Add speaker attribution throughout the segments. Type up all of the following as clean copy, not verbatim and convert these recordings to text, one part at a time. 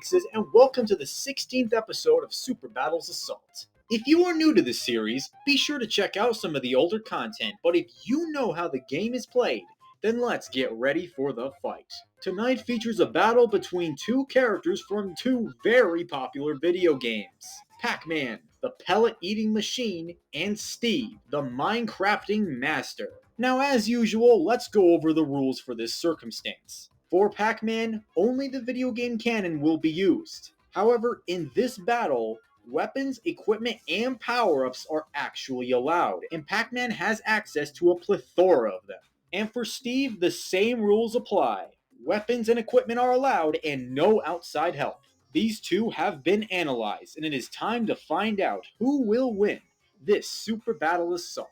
Speaker 1: Phoenixes, and welcome to the 16th episode of Super Battles Assault. If you are new to this series, be sure to check out some of the older content, but if you know how the game is played, then let's get ready for the fight. Tonight features a battle between two characters from two very popular video games. Pac-Man, the pellet-eating machine, and Steve, the Minecrafting master. Now as usual, let's go over the rules for this circumstance. For Pac-Man, only the video game canon will be used. However, in this battle, weapons, equipment, and power-ups are actually allowed, and Pac-Man has access to a plethora of them. And for Steve, the same rules apply. Weapons and equipment are allowed, and no outside help. These two have been analyzed, and it is time to find out who will win this Super Battle Assault.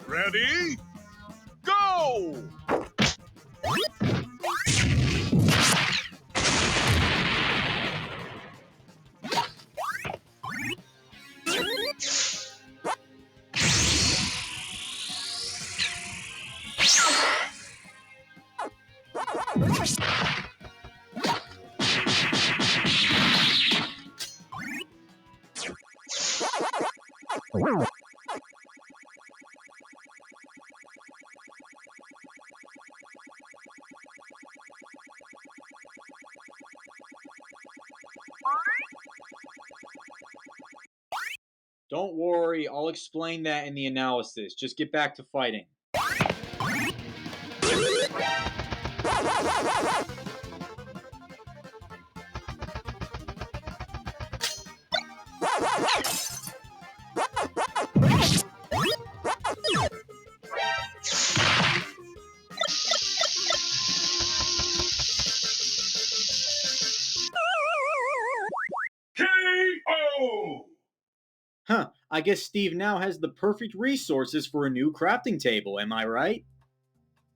Speaker 2: Ready? Go!
Speaker 1: Don't worry, I'll explain that in the analysis. Just get back to fighting.
Speaker 2: KO!
Speaker 1: Huh, I guess Steve now has the perfect resources for a new crafting table, am I right?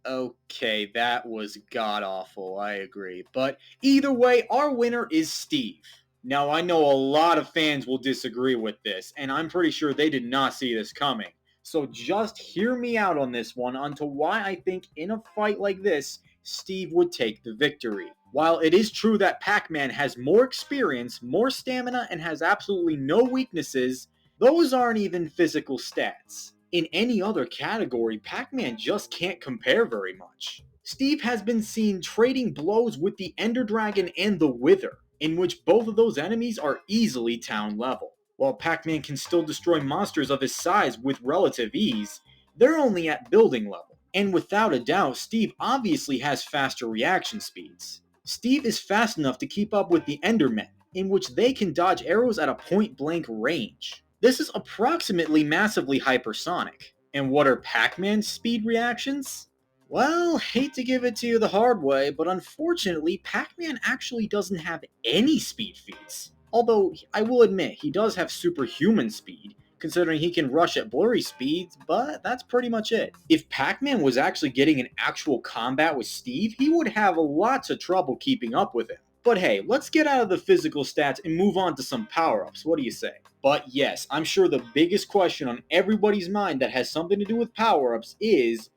Speaker 1: Okay, that was god-awful, I agree. But either way, our winner is Steve. Now, I know a lot of fans will disagree with this, and I'm pretty sure they did not see this coming. So just hear me out on this one onto why I think in a fight like this, Steve would take the victory. While it is true that Pac-Man has more experience, more stamina, and has absolutely no weaknesses, those aren't even physical stats. In any other category, Pac-Man just can't compare very much. Steve has been seen trading blows with the Ender Dragon and the Wither, in which both of those enemies are easily town level. While Pac-Man can still destroy monsters of his size with relative ease, they're only at building level. And without a doubt, Steve obviously has faster reaction speeds. Steve is fast enough to keep up with the Endermen, in which they can dodge arrows at a point-blank range. This is approximately massively hypersonic. And what are Pac-Man's speed reactions? Well, hate to give it to you the hard way, but unfortunately, Pac-Man actually doesn't have any speed feats. Although, I will admit, he does have superhuman speed, considering he can rush at blurry speeds, but that's pretty much it. If Pac-Man was actually getting in actual combat with Steve, he would have lots of trouble keeping up with him. But hey, let's get out of the physical stats and move on to some power-ups, what do you say? But yes, I'm sure the biggest question on everybody's mind that has something to do with power-ups is,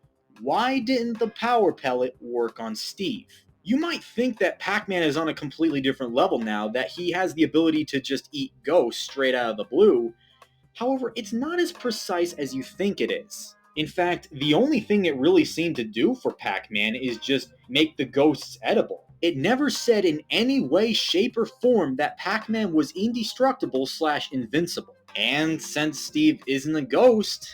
Speaker 1: why didn't the power pellet work on Steve? You might think that Pac-Man is on a completely different level now, that he has the ability to just eat ghosts straight out of the blue. However, it's not as precise as you think it is. In fact, the only thing it really seemed to do for Pac-Man is just make the ghosts edible. It never said in any way, shape, or form that Pac-Man was indestructible/invincible. And since Steve isn't a ghost,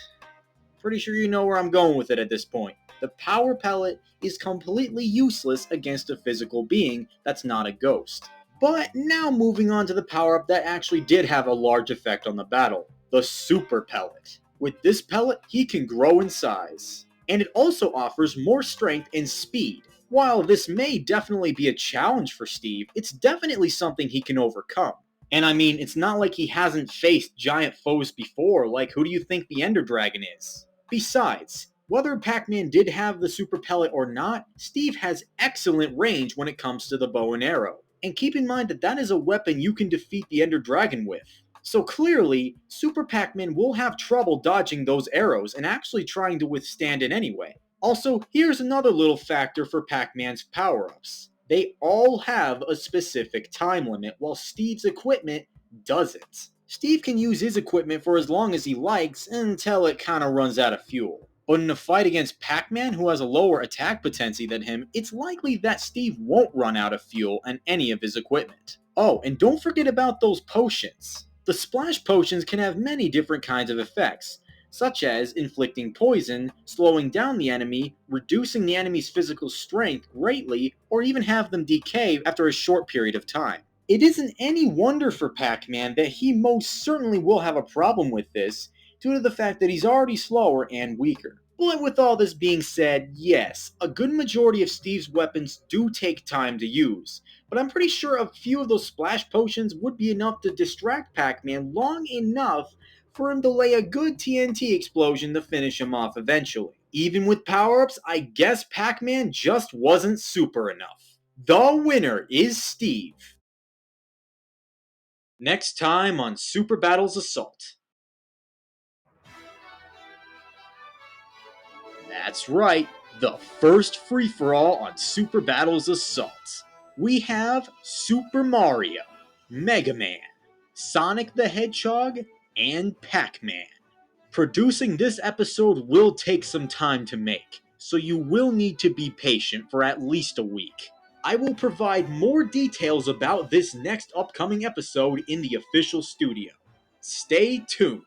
Speaker 1: pretty sure you know where I'm going with it at this point. The power pellet is completely useless against a physical being that's not a ghost. But now moving on to the power-up that actually did have a large effect on the battle, the super pellet. With this pellet, he can grow in size. And it also offers more strength and speed. While this may definitely be a challenge for Steve, it's definitely something he can overcome. And I mean, it's not like he hasn't faced giant foes before, like who do you think the Ender Dragon is? Besides, whether Pac-Man did have the super pellet or not, Steve has excellent range when it comes to the bow and arrow. And keep in mind that that is a weapon you can defeat the Ender Dragon with. So clearly, Super Pac-Man will have trouble dodging those arrows and actually trying to withstand it anyway. Also, here's another little factor for Pac-Man's power-ups. They all have a specific time limit, while Steve's equipment doesn't. Steve can use his equipment for as long as he likes until it kinda runs out of fuel. But in a fight against Pac-Man, who has a lower attack potency than him, it's likely that Steve won't run out of fuel on any of his equipment. Oh, and don't forget about those potions. The splash potions can have many different kinds of effects, such as inflicting poison, slowing down the enemy, reducing the enemy's physical strength greatly, or even have them decay after a short period of time. It isn't any wonder for Pac-Man that he most certainly will have a problem with this, due to the fact that he's already slower and weaker. But with all this being said, yes, a good majority of Steve's weapons do take time to use, but I'm pretty sure a few of those splash potions would be enough to distract Pac-Man long enough for him to lay a good TNT explosion to finish him off eventually. Even with power-ups, I guess Pac-Man just wasn't super enough. The winner is Steve. Next time on Super Battles Assault. That's right, the first free-for-all on Super Battles Assault. We have Super Mario, Mega Man, Sonic the Hedgehog, and Pac-Man. Producing this episode will take some time to make, so you will need to be patient for at least a week. I will provide more details about this next upcoming episode in the official studio. Stay tuned.